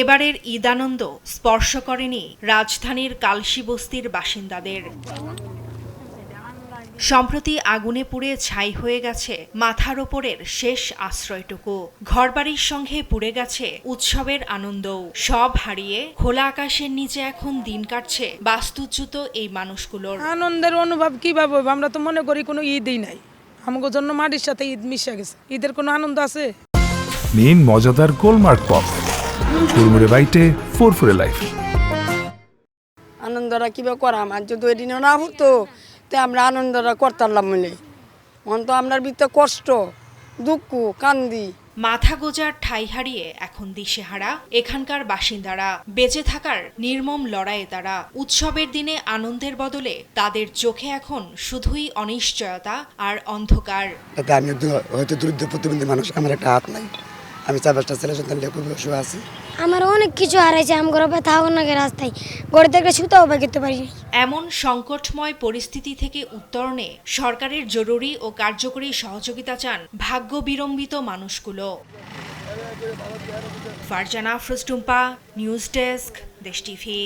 এবারের ঈদ আনন্দ স্পর্শ করেনি রাজধানীর কালশিবস্তির বাসিন্দাদের। সম্প্রতি আগুনে পুড়ে ছাই হয়ে গেছে মাথার ওপরের শেষ আশ্রয়টুকু। ঘরবাড়ির সঙ্গে পুড়ে গেছে উৎসবের আনন্দও। সব হারিয়ে খোলা আকাশের নিচে এখন দিন কাটছে বাস্তুচ্যুত এই মানুষগুলোর। আনন্দের অনুভব কিভাবে হবে? আমরা তো মনে করি কোনো ঈদই নাই, আমাদের জন্য মাটির সাথে ঈদ মিশে গেছে। ঈদের কোনো আনন্দ আছে? নিন মজাদার গোলমার্ক পপ, কুড়মুড়ে বাইটে ফুরফুরে লাইফ। আনন্দরা কিভাবে করাম, আর যদি ওই দিনও না হতো তো আমরা আনন্দরা করতাম বলে। তো আপনার ভিতরে কষ্ট, দুঃখ, কান্দি। মাথা গোজার ঠাঁই হারিয়ে এখন দিশেহারা এখানকার বাসিন্দারা। বেঁচে থাকার নির্মম লড়াইয়ে তারা। উৎসবের দিনে আনন্দের বদলে তাদের চোখে এখন শুধুই অনিশ্চয়তা আর অন্ধকার। আমি হয়তো দরিদ্র প্রতিবন্ধী মানুষ, আমার একটা হাত নাই, আমি 4-5টা ছেলে সন্তান নিয়ে খুবই অসুখ আছি। আমার অনেক কিছু হারাইছে, আমি ঘরে থাকুন না রাস্তায়, ঘরে থেকে সুতাও পাই করতে পারি। এমন সংকটময় পরিস্থিতি থেকে উত্তরণে সরকারের জরুরি ও কার্যকরী সহযোগিতা চান ভাগ্য বিড়ম্বিত মানুষগুলো। ফারজানা আফরোজ টুম্পা, নিউজ ডেস্ক, দেশ টিভি।